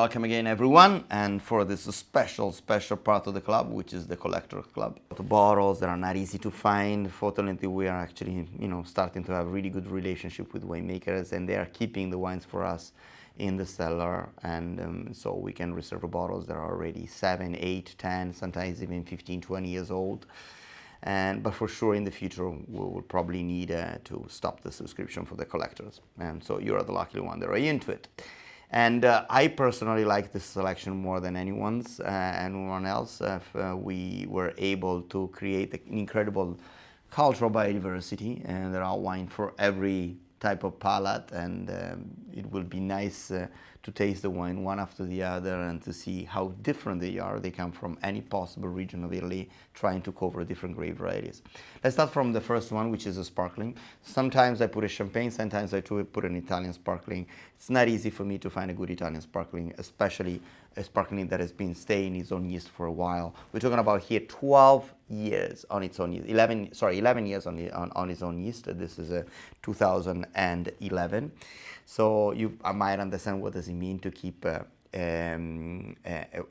welcome again everyone, and for this special part of the club, which is the collector club. The bottles that are not easy to find. Fortunately, we are actually, starting to have really good relationship with winemakers, and they are keeping the wines for us in the cellar, and so we can reserve bottles that are already 7, 8, 10, sometimes even 15, 20 years old. But for sure in the future we will probably need to stop the subscription for the collectors, and so you're the lucky one that are into it. And I personally like this selection more than anyone else. We were able to create an incredible cultural biodiversity, and there are wine for every type of palate, and it will be nice to taste the wine one after the other and to see how different they are. They come from any possible region of Italy, trying to cover different grape varieties. Let's start from the first one, which is a sparkling. Sometimes I put a champagne, sometimes I put an Italian sparkling. It's not easy for me to find a good Italian sparkling, especially a sparkling that has been staying in its own yeast for a while. We're talking about here 12 years on its own yeast, 11 years on its own yeast. This is a 2011. So I might understand what does it mean to keep a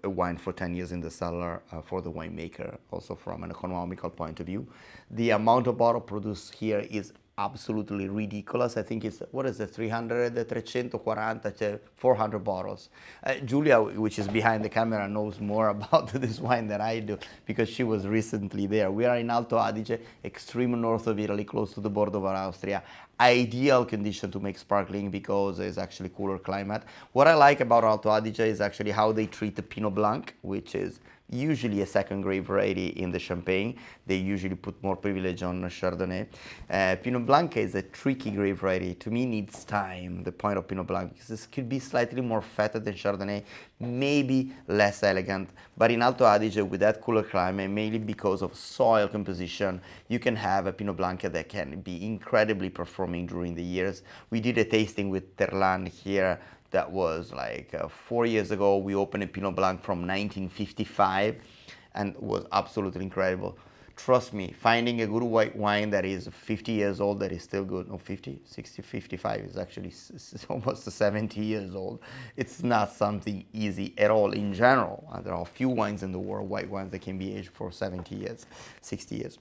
wine for 10 years in the cellar for the winemaker, also from an economical point of view. The amount of bottle produced here is absolutely ridiculous. I think it's, 400 bottles. Giulia, which is behind the camera, knows more about this wine than I do, because she was recently there. We are in Alto Adige, extreme north of Italy, close to the border of Austria. Ideal condition to make sparkling because it's actually cooler climate. What I like about Alto Adige is actually how they treat the Pinot Blanc, which is usually a second grape variety in the Champagne. They usually put more privilege on Chardonnay. Pinot Blanc is a tricky grape variety. To me, needs time, the point of Pinot Blanc, because this could be slightly more fatted than Chardonnay, maybe less elegant. But in Alto Adige, with that cooler climate, mainly because of soil composition, you can have a Pinot Blanc that can be incredibly performing during the years. We did a tasting with Terlan here. That was like 4 years ago. We opened a Pinot Blanc from 1955, and it was absolutely incredible. Trust me, finding a good white wine that is 50 years old that is still good, no, 50, 60, 55 is actually almost 70 years old. It's not something easy at all in general. There are a few wines in the world, white wines, that can be aged for 70 years, 60 years.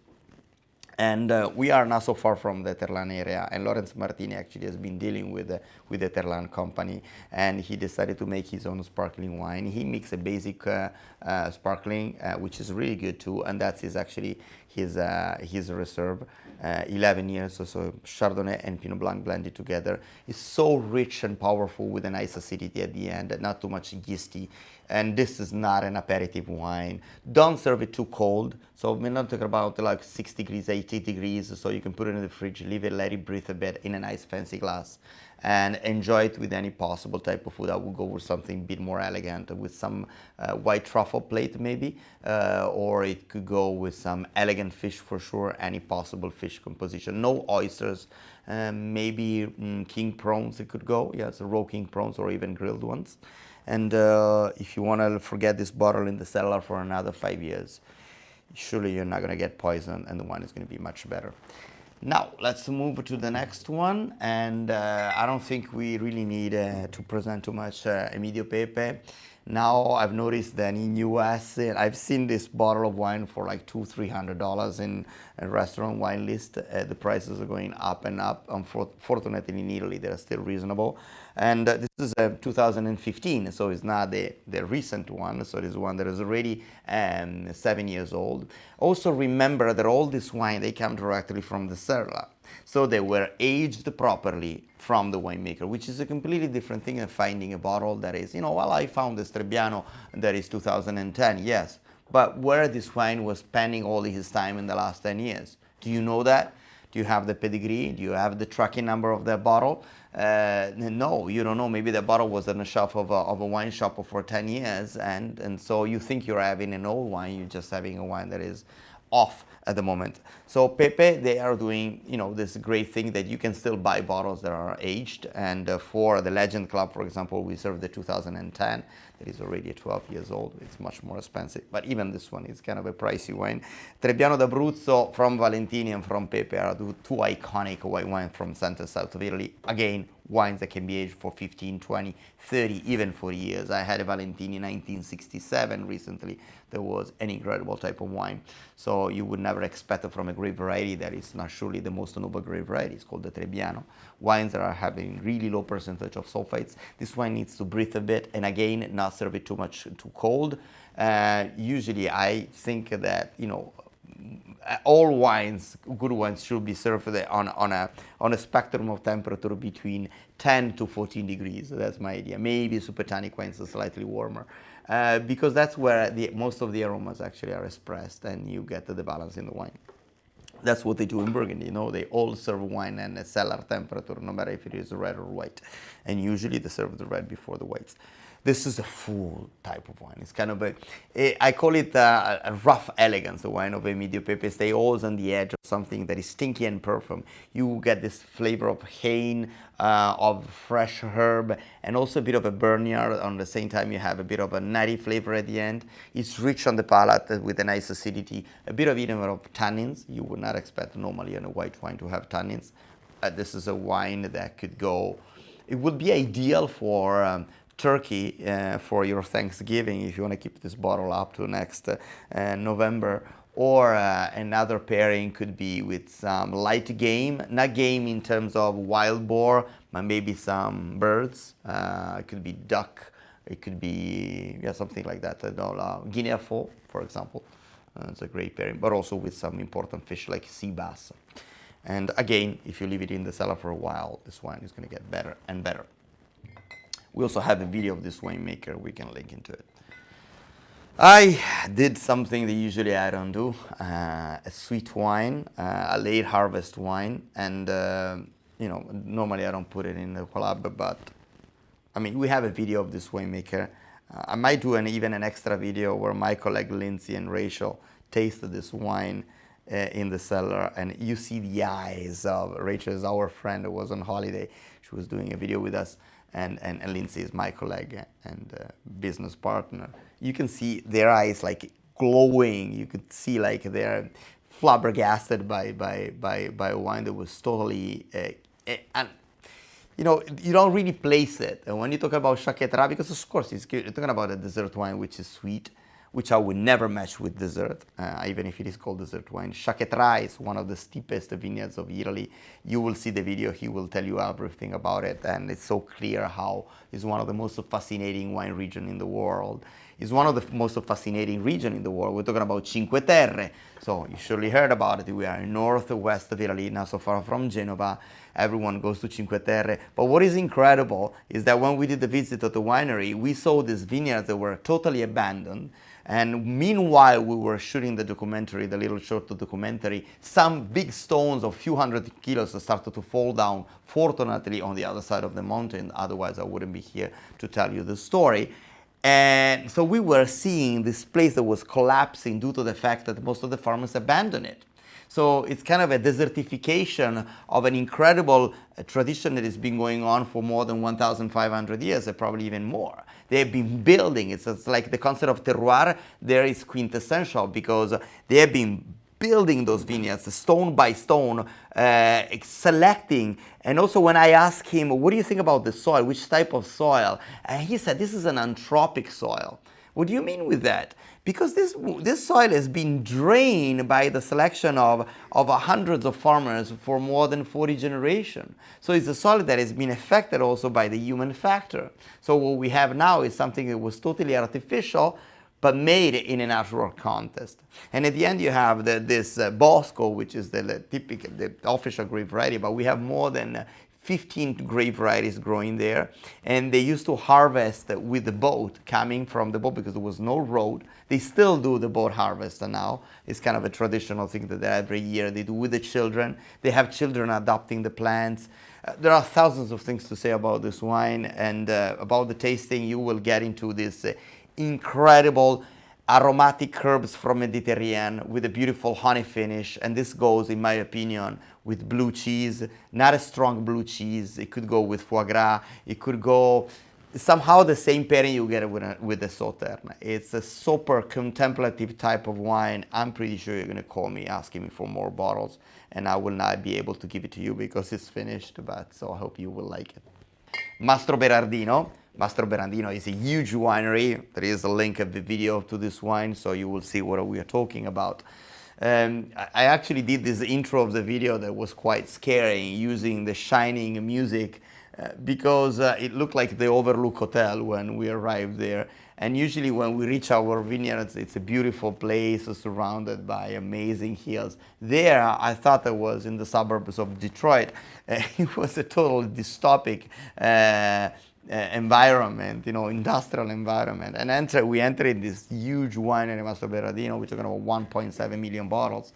And we are not so far from the Terlan area, and Lorenz Martini actually has been dealing with the Terlan company, and he decided to make his own sparkling wine. He makes a basic sparkling, which is really good too, and that is actually his reserve. 11 years, so Chardonnay and Pinot Blanc blended together. It's so rich and powerful with a nice acidity at the end, not too much yeasty. And this is not an aperitif wine. Don't serve it too cold. So we're not talking about like 6 degrees, 80 degrees, so you can put it in the fridge, leave it, let it breathe a bit in a nice fancy glass, and enjoy it with any possible type of food. I would go with something a bit more elegant, with some white truffle plate maybe, or it could go with some elegant fish for sure, any possible fish composition. No oysters, maybe king prawns it could go, yes, raw king prawns or even grilled ones. And if you want to forget this bottle in the cellar for another 5 years, surely you're not going to get poisoned, and the wine is going to be much better. Now, let's move to the next one, and I don't think we really need to present too much AR.PE.PE. Now, I've noticed that in US, I've seen this bottle of wine for like $200-300 in a restaurant wine list. The prices are going up and up. Unfortunately, in Italy, they're still reasonable. And this is 2015, so it's not the recent one. So this one that is already 7 years old. Also remember that all this wine, they come directly from the cellar. So they were aged properly from the winemaker, which is a completely different thing than finding a bottle that is, well, I found this Trebbiano that is 2010, yes. But where this wine was spending all his time in the last 10 years? Do you know that? Do you have the pedigree? Do you have the tracking number of that bottle? No, you don't know. Maybe the bottle was on the shelf of a wine shop for 10 years, and so you think you're having an old wine, you're just having a wine that is off at the moment. So Pepe, they are doing, this great thing that you can still buy bottles that are aged. And for the Legend Club, for example, we serve the 2010. That is already 12 years old. It's much more expensive. But even this one is kind of a pricey wine. Trebbiano d'Abruzzo from Valentini and from Pepe are two iconic white wines from center south of Italy. Again, wines that can be aged for 15, 20, 30, even 40 years. I had a Valentini 1967 recently. That was an incredible type of wine. So you would never expect it from a grape variety that is not surely the most noble grape variety. It's called the Trebbiano. Wines that are having really low percentage of sulfites. This wine needs to breathe a bit, and again, not serve it too much too cold. Usually I think that, you know, all wines, good wines, should be served on a spectrum of temperature between 10 to 14 degrees. That's my idea. Maybe super tannic wines are slightly warmer, because that's where most of the aromas actually are expressed, and you get the balance in the wine. That's what they do in Burgundy, you know, they all serve wine at a cellar temperature, no matter if it is red or white. And usually they serve the red before the whites. This is a full type of wine. It's kind of I call it a rough elegance, the wine of EMIDIO. Stay always on the edge of something that is stinky and perfume. You get this flavor of cane, of fresh herb, and also a bit of a barnyard. On the same time, you have a bit of a nutty flavor at the end. It's rich on the palate with a nice acidity, a bit of even of tannins. You would not expect normally in a white wine to have tannins. This is a wine that could go, it would be ideal for Turkey for your Thanksgiving, if you want to keep this bottle up to next November. Or another pairing could be with some light game, not game in terms of wild boar, but maybe some birds. It could be duck, it could be something like that. Guinea fowl, for example. It's a great pairing, but also with some important fish like sea bass. And again, if you leave it in the cellar for a while, this wine is going to get better and better. We also have a video of this winemaker, we can link into it. I did something that usually I don't do, a sweet wine, a late harvest wine, and you know, normally I don't put it in the collab, but I mean, we have a video of this winemaker. I might do even an extra video where my colleague Lindsay and Rachel tasted this wine in the cellar, and you see the eyes of Rachel, is our friend who was on holiday. She was doing a video with us. And Lindsay is my colleague and business partner. You can see their eyes like glowing. You could see like they're flabbergasted by a wine that was totally, and you know, you don't really place it. And when you talk about CHIANTI, because of course you're talking about a dessert wine which is sweet, which I would never match with dessert, even if it is called dessert wine. CHIANTI is one of the steepest vineyards of Italy. You will see the video, he will tell you everything about it, and it's so clear how it's one of the most fascinating wine regions in the world. It's one of the most fascinating regions in the world. We're talking about Cinque Terre, so you surely heard about it. We are in northwest of Italy, not so far from Genova. Everyone goes to Cinque Terre. But what is incredible is that when we did the visit at the winery, we saw these vineyards that were totally abandoned. And meanwhile, we were shooting the documentary, the little short documentary, some big stones of a few hundred kilos started to fall down, fortunately, on the other side of the mountain. Otherwise, I wouldn't be here to tell you the story. And so we were seeing this place that was collapsing due to the fact that most of the farmers abandoned it. So it's kind of a desertification of an incredible tradition that has been going on for more than 1,500 years, and probably even more. They have been building, it's like the concept of terroir there is quintessential, because they have been building those vineyards stone by stone, selecting. And also when I asked him, what do you think about the soil, which type of soil? And he said, this is an anthropic soil. What do you mean with that? Because this soil has been drained by the selection of hundreds of farmers for more than 40 generations. So it's a soil that has been affected also by the human factor. So what we have now is something that was totally artificial, but made in a natural context. And at the end you have this Bosco, which is the typical, the official grape variety, but we have more than 15 grape varieties growing there, and they used to harvest with the boat, coming from the boat because there was no road. They still do the boat harvest now. It's kind of a traditional thing that every year they do with the children. They have children adopting the plants. There are thousands of things to say about this wine, and about the tasting you will get into this incredible aromatic herbs from Mediterranean with a beautiful honey finish. And this goes, in my opinion, with blue cheese, not a strong blue cheese. It could go with foie gras. It could go somehow the same pairing you get with the Sauternes. It's a super contemplative type of wine. I'm pretty sure you're going to call me asking me for more bottles, and I will not be able to give it to you because it's finished, but so I hope you will like it. Mastroberardino. Mastroberardino is a huge winery. There is a link of the video to this wine, so you will see what we are talking about. I actually did this intro of the video that was quite scary, using the shining music because it looked like the Overlook Hotel when we arrived there. And usually when we reach our vineyards, it's a beautiful place surrounded by amazing hills. There, I thought I was in the suburbs of Detroit. It was a total dystopic environment, you know, industrial environment. And we entered this huge winery, Mastroberardino. We're talking about 1.7 million bottles.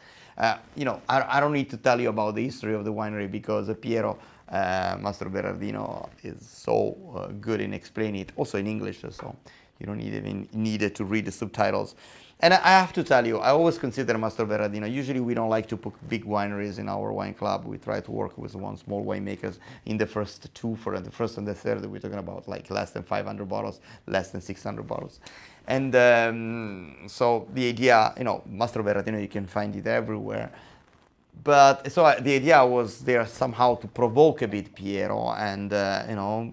You know, I don't need to tell you about the history of the winery because Piero Mastroberardino is so good in explaining it, also in English, so you don't even need to read the subtitles. And I have to tell you, I always consider Mastroberardino. Usually we don't like to put big wineries in our wine club. We try to work with one small winemakers in the first two. For the first and the third, we're talking about like less than 500 bottles, less than 600 bottles. And so the idea, you know, Mastroberardino, you can find it everywhere. But so the idea was there somehow to provoke a bit Piero and, you know,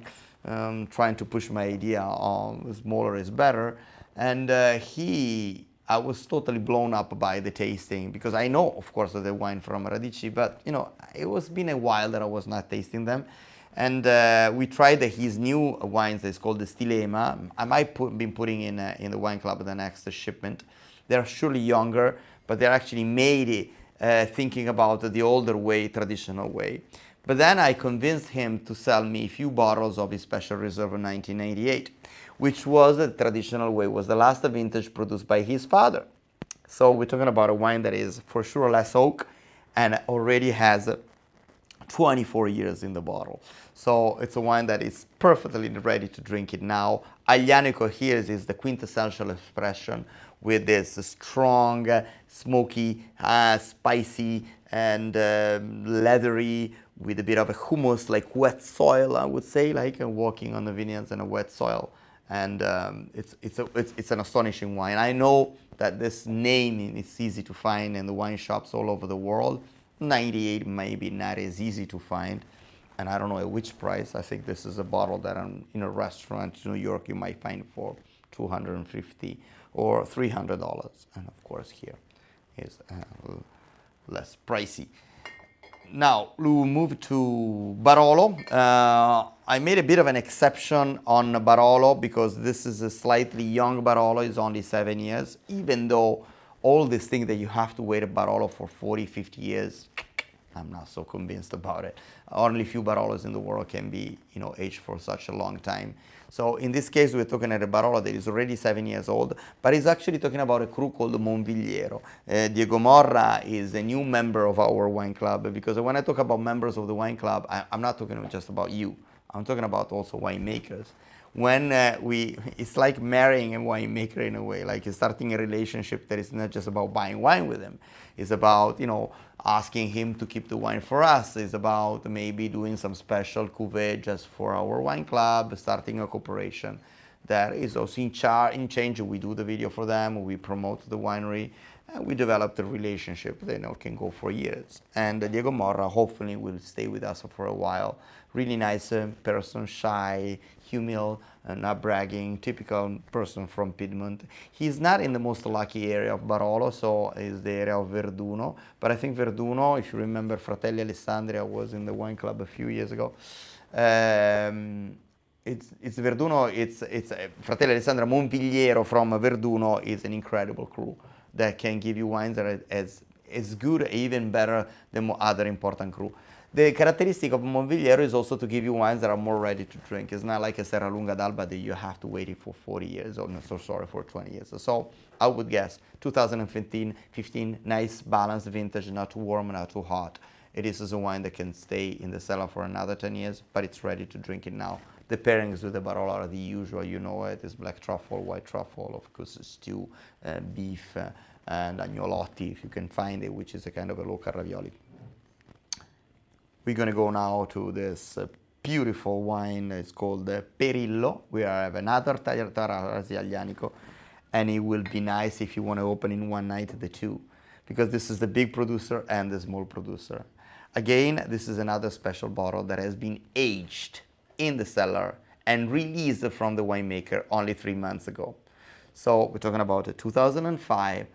trying to push my idea on smaller is better. And I was totally blown up by the tasting because I know, of course, the wine from Radici, but, you know, it was been a while that I was not tasting them. And we tried his new wines that's called the Stilema. I might be putting in the wine club the next shipment. They're surely younger, but they're actually made thinking about the older way, traditional way. But then I convinced him to sell me a few bottles of his Special Reserve of 1988, which was the traditional way, was the last vintage produced by his father. So we're talking about a wine that is for sure less oak and already has 24 years in the bottle. So it's a wine that is perfectly ready to drink it now. Aglianico here is the quintessential expression with this strong, smoky, spicy, and leathery, with a bit of a hummus, like wet soil, I would say, like walking on the vineyards in a wet soil. And it's an astonishing wine. I know that this name is easy to find in the wine shops all over the world. 98 maybe not as easy to find, and I don't know at which price. I think this is a bottle that in a restaurant in New York you might find for $250 or $300, and of course here is less pricey. Now we'll move to Barolo. I made a bit of an exception on Barolo because this is a slightly young Barolo. It's only 7 years, even though all these things that you have to wait a Barolo for 40, 50 years, I'm not so convinced about it. Only a few Barolos in the world can be, you know, aged for such a long time. So in this case, we're talking about a Barolo that is already 7 years old, but he's actually talking about a cru called Monvigliero. Diego Morra is a new member of our wine club, because when I talk about members of the wine club, I'm not talking just about you. I'm talking about also winemakers. When it's like marrying a winemaker in a way, like starting a relationship that is not just about buying wine with him. It's about, you know, asking him to keep the wine for us. It's about maybe doing some special cuvée just for our wine club, starting a cooperation. That is also in change. We do the video for them, we promote the winery, and we develop the relationship that, you know, can go for years. And Diego Morra hopefully will stay with us for a while. Really nice person, shy, humble, not bragging, typical person from Piedmont. He's not in the most lucky area of Barolo, so is the area of Verduno. But I think Verduno, if you remember, Fratelli Alessandria was in the wine club a few years ago. It's Verduno, it's Fratelli Alessandria Monvigliero from Verduno is an incredible crew that can give you wines that are as good, even better than other important crew. The characteristic of Monvigliero is also to give you wines that are more ready to drink. It's not like a Serralunga d'Alba that you have to wait it for 40 years, or no, so sorry, for 20 years. So I would guess 2015, nice balanced vintage, not too warm, not too hot. It is a wine that can stay in the cellar for another 10 years, but it's ready to drink it now. The pairings with the Barolo are the usual, you know it. It's black truffle, white truffle, of course stew, beef, and agnolotti, if you can find it, which is a kind of a local ravioli. We're going to go now to this beautiful wine. It's called Perillo. We have another TAURASI Aglianico, and it will be nice if you want to open in one night the two, because this is the big producer and the small producer. Again, this is another special bottle that has been aged in the cellar and released from the winemaker only 3 months ago. So we're talking about a 2005,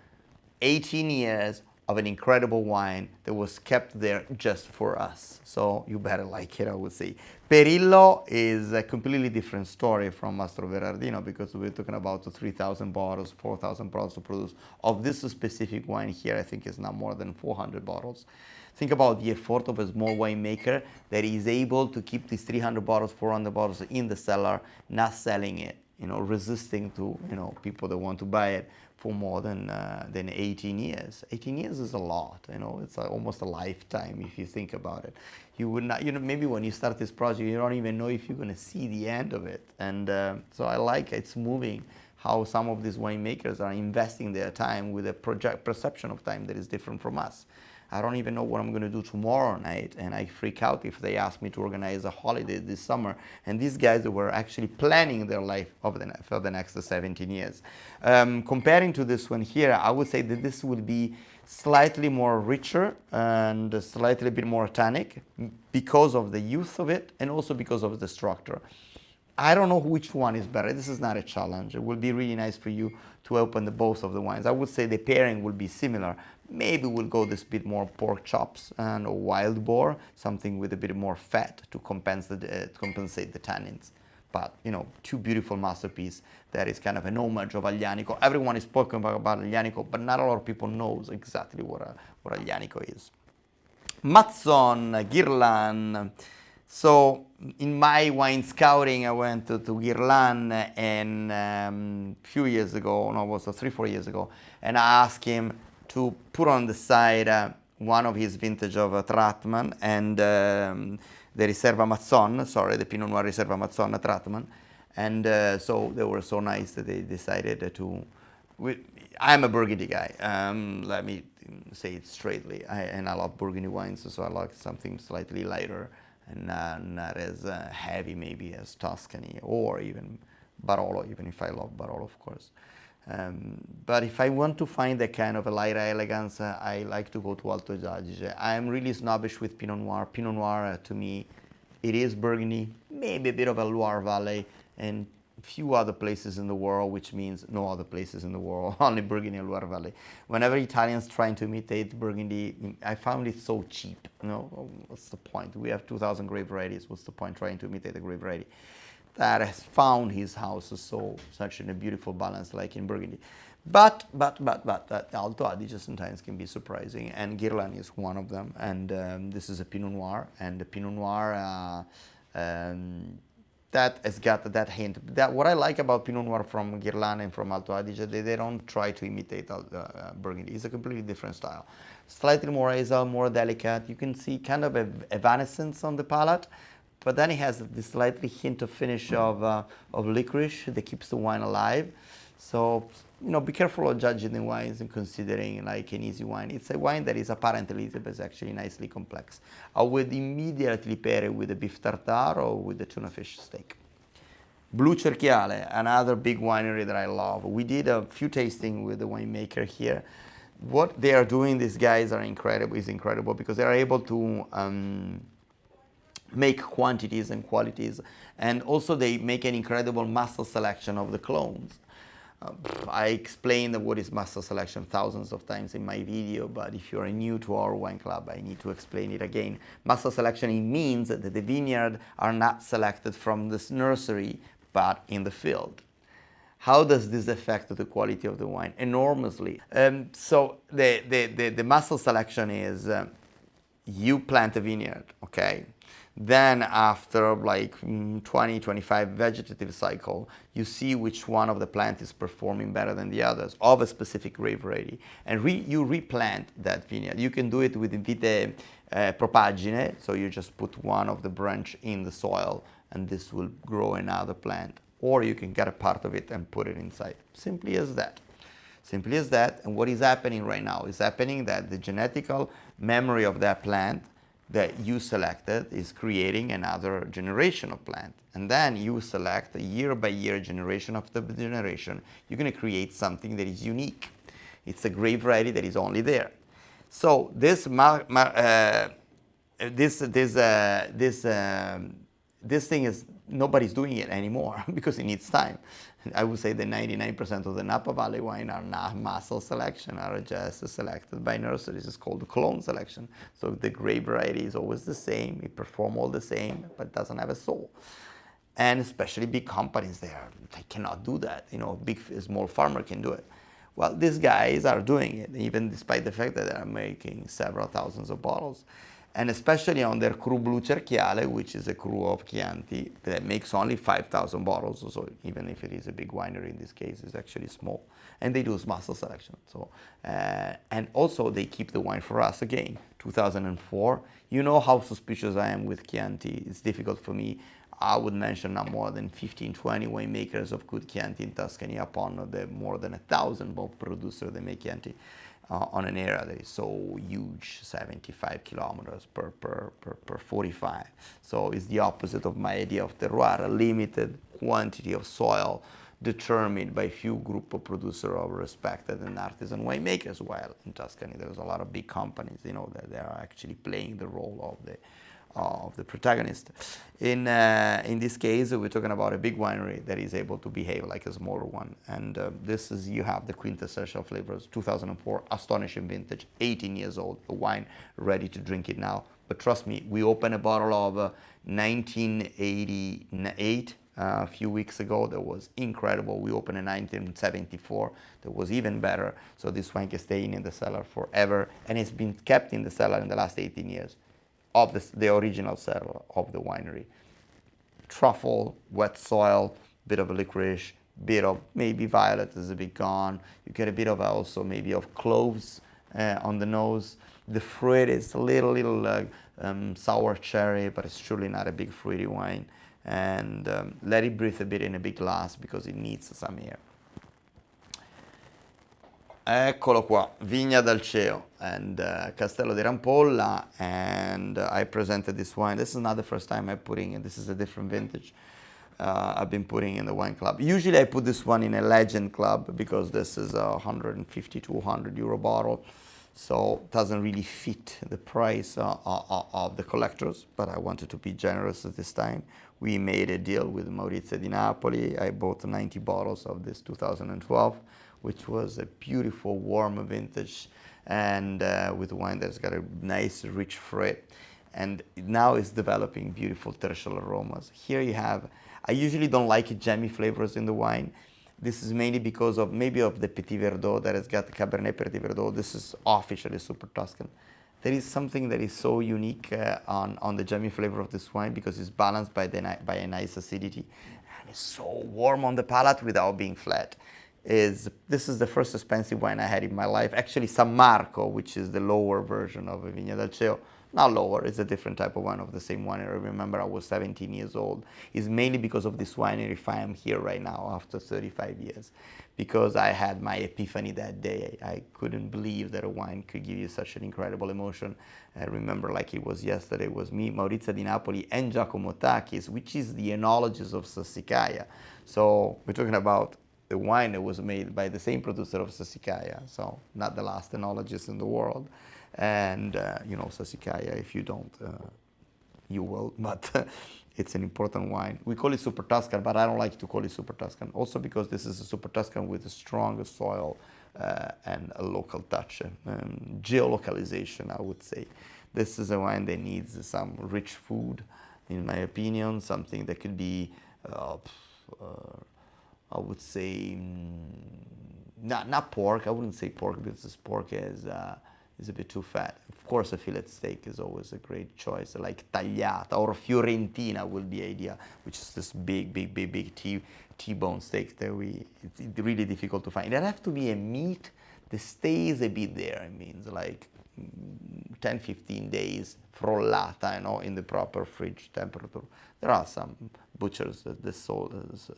18 years of an incredible wine that was kept there just for us. So you better like it, I would say. Perillo is a completely different story from Mastroberardino, because we're talking about 3,000 bottles, 4,000 bottles to produce. Of this specific wine here, I think it's not more than 400 bottles. Think about the effort of a small winemaker that is able to keep these 300 bottles, 400 bottles in the cellar, not selling it, resisting to, people that want to buy it for more than 18 years. 18 years is a lot, it's almost a lifetime if you think about it. You would not, maybe when you start this project, you don't even know if you're going to see the end of it. And so I like it's moving how some of these winemakers are investing their time with a perception of time that is different from us. I don't even know what I'm going to do tomorrow night, and I freak out if they ask me to organize a holiday this summer. And these guys were actually planning their life for the next 17 years. Comparing to this one here, I would say that this will be slightly more richer and slightly a bit more tannic because of the youth of it and also because of the structure. I don't know which one is better. This is not a challenge. It will be really nice for you to open both of the wines. I would say the pairing will be similar. Maybe we'll go this bit more pork chops and a wild boar, something with a bit more fat to compensate the tannins. But, two beautiful masterpieces. That is kind of an homage of Aglianico. Everyone is spoken about Aglianico, but not a lot of people knows exactly what Aglianico is. Mazzon, GIRLAN. So in my wine scouting, I went to GIRLAN and a few years ago, no, it was 3-4 years ago, and I asked him to put on the side one of his vintage of TRATTMAN and the Riserva Mazzon, the Pinot Noir Riserva Mazzon TRATTMAN. And so they were so nice that they decided to, I'm a Burgundy guy, let me say it straightly, and I love Burgundy wines, so I like something slightly lighter and not as heavy maybe as Tuscany or even Barolo, even if I love Barolo, of course. But if I want to find a kind of a lighter elegance, I like to go to Alto Adige. I'm really snobbish with Pinot Noir. Pinot Noir, to me, it is Burgundy, maybe a bit of a Loire Valley, and few other places in the world, which means no other places in the world, only Burgundy and Loire Valley. Whenever Italians trying to imitate Burgundy, I found it so cheap. What's the point? We have 2,000 grape varieties. What's the point trying to imitate a grape variety that has found his house such in a beautiful balance like in Burgundy? But Alto Adige sometimes can be surprising, and GIRLAN is one of them. And this is a Pinot Noir, and the Pinot Noir that has got that hint. What I like about Pinot Noir from GIRLAN and from Alto Adige, they don't try to imitate Burgundy. It's a completely different style. Slightly more hazel, more delicate. You can see kind of a evanescence on the palate, but then it has this slightly hint of finish of licorice that keeps the wine alive. So, be careful of judging the wines and considering like an easy wine. It's a wine that is apparently easy, but it's actually nicely complex. I would immediately pair it with a beef tartare or with a tuna fish steak. BUCERCHIALE, another big winery that I love. We did a few tasting with the winemaker here. What they are doing, these guys are incredible, is incredible because they are able to make quantities and qualities, and also they make an incredible master selection of the clones. I explained what is master selection thousands of times in my video, but if you're new to our wine club, I need to explain it again. Master selection, it means that the vineyard are not selected from this nursery, but in the field. How does this affect the quality of the wine? Enormously. So the master selection is you plant a vineyard, okay? Then after like 20-25 vegetative cycle, you see which one of the plant is performing better than the others of a specific grape variety. And you replant that vineyard. You can do it with vite propagine, so you just put one of the branch in the soil and this will grow another plant. Or you can get a part of it and put it inside. Simply as that. Simply as that. And what is happening right now is happening that the genetical memory of that plant that you selected is creating another generation of plant. And then you select a year by year, generation after generation, you're going to create something that is unique. It's a grape variety that is only there. So this thing is, nobody's doing it anymore because it needs time. I would say that 99% of the Napa Valley wine are not muscle selection, are just selected by nurseries. It's called clone selection. So the grape variety is always the same, it performs all the same, but doesn't have a soul. And especially big companies there, they cannot do that. You know, small farmer can do it. Well, these guys are doing it, even despite the fact that they are making several thousands of bottles. And especially on their cru BUCERCHIALE, which is a cru of Chianti, that makes only 5,000 bottles. So even if it is a big winery, in this case, it's actually small. And they do muscle selection. So, and also they keep the wine for us again. 2004, you know how suspicious I am with Chianti. It's difficult for me. I would mention not more than 15, 20 winemakers of good Chianti in Tuscany upon the more than 1,000 both producers that make Chianti on an area that is so huge, 75 kilometers per 45. So it's the opposite of my idea of terroir, a limited quantity of soil determined by few group of producers of respected and artisan winemakers, while in Tuscany there's a lot of big companies, you know, that they are actually playing the role of the protagonist. In this case, we're talking about a big winery that is able to behave like a smaller one. And this is, you have the quintessential flavors, 2004, astonishing vintage, 18 years old, a wine ready to drink it now. But trust me, we opened a bottle of 1988 a few weeks ago that was incredible. We opened in 1974 that was even better. So this wine can stay in the cellar forever, and it's been kept in the cellar in the last 18 years. Of the original cellar of the winery. Truffle, wet soil, bit of licorice, bit of maybe violet is a bit gone. You get a bit of also maybe of cloves on the nose. The fruit is a little sour cherry, but it's truly not a big fruity wine. And let it breathe a bit in a big glass because it needs some air. Eccolo qua, Vigna d'Alceo and Castello di Rampolla, and I presented this wine. This is not the first time I'm putting it. This is a different vintage. I've been putting in the wine club. Usually I put this one in a legend club because this is a 150 to 200 euro bottle, so it doesn't really fit the price of the collectors, but I wanted to be generous at this time. We made a deal with Maurizio di Napoli. I bought 90 bottles of this 2012. Which was a beautiful, warm vintage, and with wine that's got a nice, rich fruit. And now it's developing beautiful tertial aromas. Here you have, I usually don't like jammy flavors in the wine. This is mainly because of maybe of the Petit Verdot that has got Cabernet Petit Verdot. This is officially Super Tuscan. There is something that is so unique on the jammy flavor of this wine because it's balanced by a nice acidity. And it's so warm on the palate without being flat. This is the first expensive wine I had in my life. Actually, San Marco, which is the lower version of Vigna d'Alceo, not lower, it's a different type of wine of the same winery. I remember I was 17 years old. It's mainly because of this winery if I am here right now after 35 years. Because I had my epiphany that day. I couldn't believe that a wine could give you such an incredible emotion. I remember like it was yesterday, it was me, Maurizio di Napoli, and Giacomo Takis, which is the enologist of Sassicaia. So we're talking about the wine that was made by the same producer of Sassicaia, so not the last enologist in the world. And you know Sassicaia, if you don't, you will, but it's an important wine. We call it Super Tuscan, but I don't like to call it Super Tuscan, also because this is a Super Tuscan with a strong soil and a local touch, geolocalization, I would say. This is a wine that needs some rich food, in my opinion, something that could be I would say not pork. I wouldn't say pork because pork is a bit too fat. Of course, a fillet steak is always a great choice, like tagliata or fiorentina will be idea, which is this big T-bone steak that it's really difficult to find. It has to be a meat that stays a bit there. It means like 10-15 days frollata, you know, in the proper fridge temperature. There are some butchers that this sold as,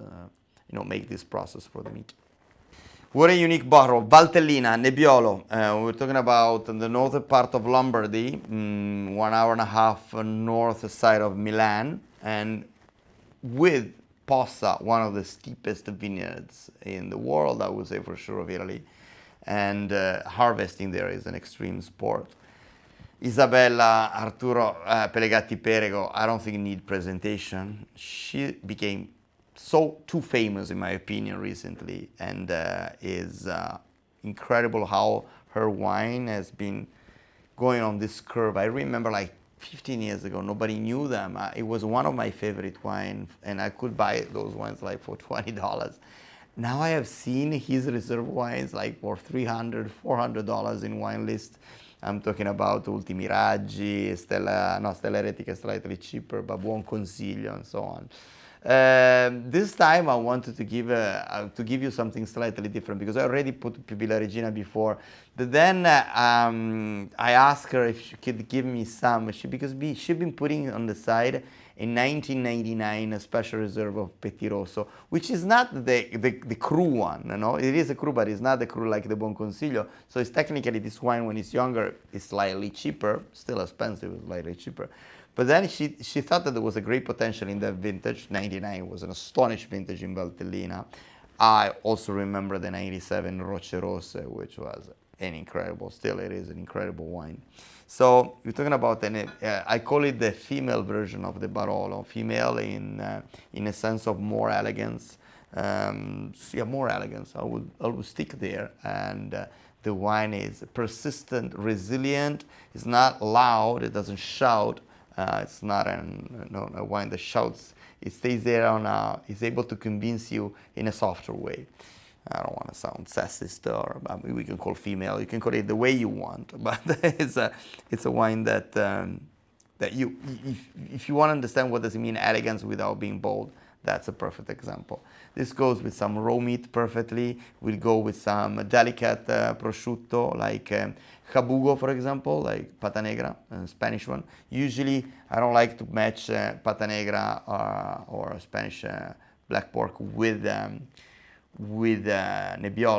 you know, make this process for the meat. What a unique bottle. Valtellina, Nebbiolo. We're talking about the northern part of Lombardy, 1 hour and a half north side of Milan, and with POSSA, one of the steepest vineyards in the world, I would say for sure, of Italy. And harvesting there is an extreme sport. Isabella Arturo Pelegatti Perego, I don't think need presentation. She became too famous in my opinion recently, and is incredible how her wine has been going on this curve. I remember like 15 years ago, nobody knew them. It was one of my favorite wines, and I could buy those wines like for $20. Now I have seen his reserve wines like for $300, $400 in wine list. I'm talking about Ultimi Raggi, Stella Eretica is slightly cheaper, but Buon Consiglio and so on. This time I wanted to give you something slightly different, because I already put Pupilla Regina before. But then I asked her if she could give me some, because she'd been putting on the side a 1999 special reserve of Petit Rosso, which is not the cru one, you know? It is a cru, but it's not the cru like the Buon Consiglio. So it's technically, this wine when it's younger is slightly cheaper, still expensive, slightly cheaper. But then she thought that there was a great potential in that vintage. 99 was an astonishing vintage in Valtellina. I also remember the 97 Roche Rosse, which was an incredible, still it is an incredible wine. So we're talking about, I call it the female version of the Barolo. Female in a sense of more elegance. Yeah, more elegance, I would stick there. And the wine is persistent, resilient, it's not loud, it doesn't shout. It's not a wine that shouts. It stays there it's able to convince you in a softer way. I don't want to sound sexist, or we can call female. You can call it the way you want, but it's a wine that if you want to understand what does it mean elegance without being bold, that's a perfect example. This goes with some raw meat perfectly. We'll go with some delicate prosciutto like jabugo, for example, like pata negra, Spanish one. Usually, I don't like to match pata negra or Spanish black pork with Nebbiolo,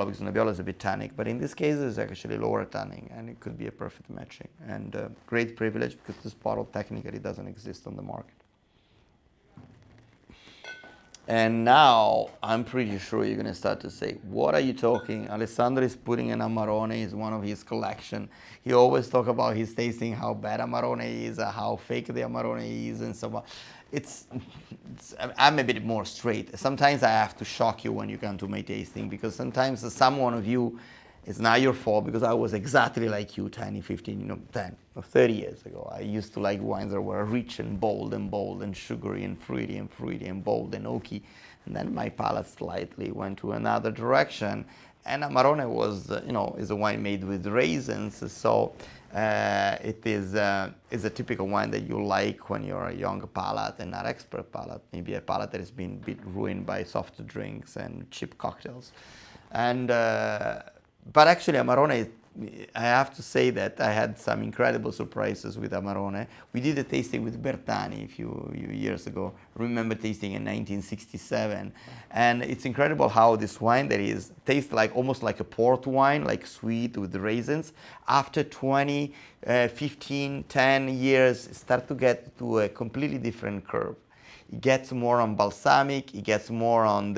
because Nebbiolo is a bit tannic, but in this case it's actually lower tanning, and it could be a perfect matching, and great privilege, because this bottle technically doesn't exist on the market. And now I'm pretty sure you're going to start to say, what are you talking? Alessandro is putting an Amarone, is one of his collection. He always talk about his tasting, how bad Amarone is, how fake the Amarone is, and so on. I'm a bit more straight. Sometimes I have to shock you when you come to my tasting, because sometimes some one of you, it's not your fault, because I was exactly like you 10, 15, 10 or 30 years ago. I used to like wines that were rich and bold and sugary and fruity and bold and oaky. And then my palate slightly went to another direction. And Amarone was, is a wine made with raisins. So it is a typical wine that you like when you're a young palate and not expert palate. Maybe a palate that has been a bit ruined by soft drinks and cheap cocktails. And but actually Amarone, I have to say that I had some incredible surprises with Amarone. We did a tasting with Bertani a few years ago. I remember tasting in 1967. And it's incredible how this wine that tastes like almost like a port wine, like sweet with raisins, after 20, 15, 10 years, start to get to a completely different curve. It gets more on balsamic, it gets more on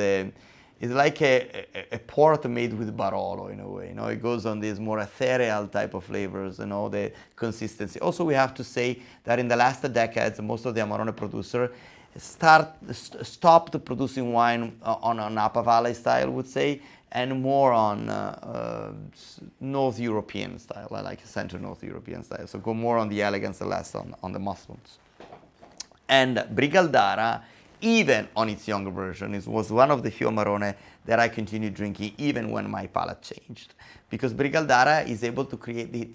it's like a port made with Barolo in a way. It goes on these more ethereal type of flavors, the consistency. Also, we have to say that in the last decades, most of the Amarone producers stopped producing wine on an Napa Valley style, I would say, and more on North European style, like Central North European style. So go more on the elegance and less on the muscles. And Brigaldara, even on its younger version, it was one of the few Amarone that I continued drinking even when my palate changed. Because Brigaldara is able to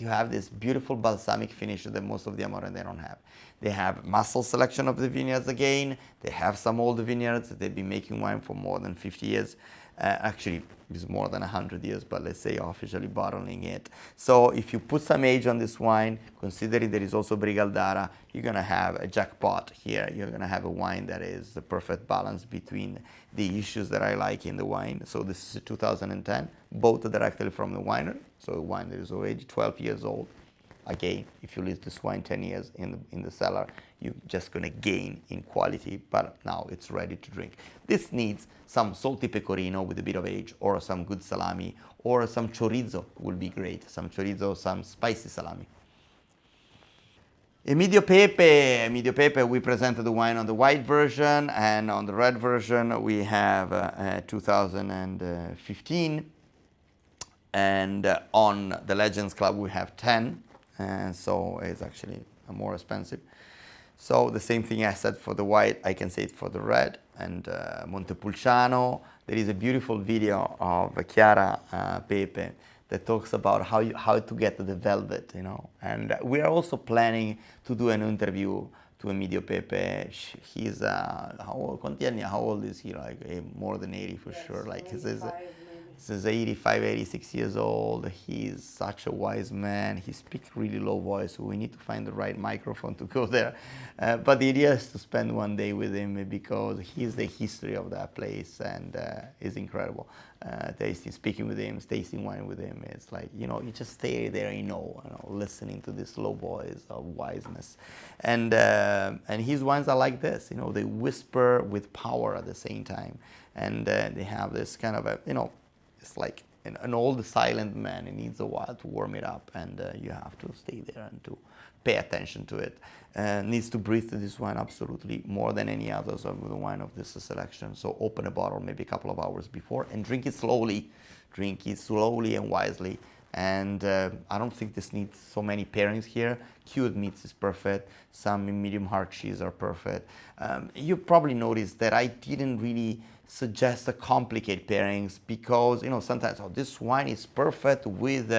have this beautiful balsamic finish that most of the Amarone they don't have. They have muscle selection of the vineyards again, they have some old vineyards, they've been making wine for more than 50 years. Actually, it's more than 100 years, but let's say officially bottling it. So if you put some age on this wine, considering there is also Brigaldara, you're going to have a jackpot here. You're going to have a wine that is the perfect balance between the issues that I like in the wine. So this is a 2010, bought directly from the winery. So a wine that is already 12 years old. Again, if you leave this wine 10 years in the cellar, you're just going to gain in quality, but now it's ready to drink. This needs some salty pecorino with a bit of age, or some good salami, or some chorizo would be great. Some chorizo, some spicy salami. EMIDIO.PE.PE. EMIDIO.PE.PE, we presented the wine on the white version, and on the red version we have 2015. And on the Legends Club we have 10. So it's actually more expensive. So the same thing I said for the white, I can say it for the red. And Montepulciano, there is a beautiful video of Chiara Pepe that talks about how to get the velvet, you know. And we are also planning to do an interview to EMIDIO.PE.PE. He's how old is he? Like more than 80 for sure. Like he's 85, 86 years old. He's such a wise man. He speaks really low voice, so we need to find the right microphone to go there. But the idea is to spend one day with him because he's the history of that place, and it's incredible. Speaking with him, tasting wine with him, it's like, you know, you just stay there, you know, listening to this low voice of wiseness. And his wines are like this, you know, they whisper with power at the same time. And they have this kind of a, you know, it's like an old silent man. It needs a while to warm it up, and you have to stay there and to pay attention to it. Needs to breathe to this wine absolutely more than any others of the wine of this selection. So open a bottle maybe a couple of hours before and drink it slowly. Drink it slowly and wisely. And I don't think this needs so many pairings here. Cured meats is perfect. Some medium hard cheese are perfect. You probably noticed that I didn't really suggest complicated pairings because, you know, sometimes, oh, this wine is perfect with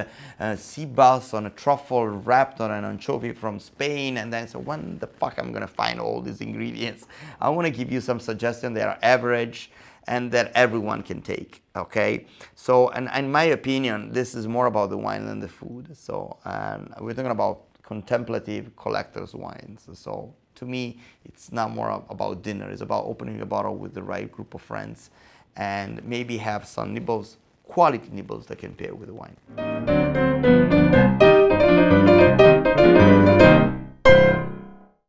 sea bass on a truffle wrapped on an anchovy from Spain, and then so when the fuck I'm gonna find all these ingredients? I want to give you some suggestions that are average and that everyone can take, okay? So, and in my opinion, this is more about the wine than the food. So, we're talking about contemplative collector's wines. So, to me, it's not more about dinner. It's about opening a bottle with the right group of friends and maybe have some nibbles, quality nibbles that can pair with the wine.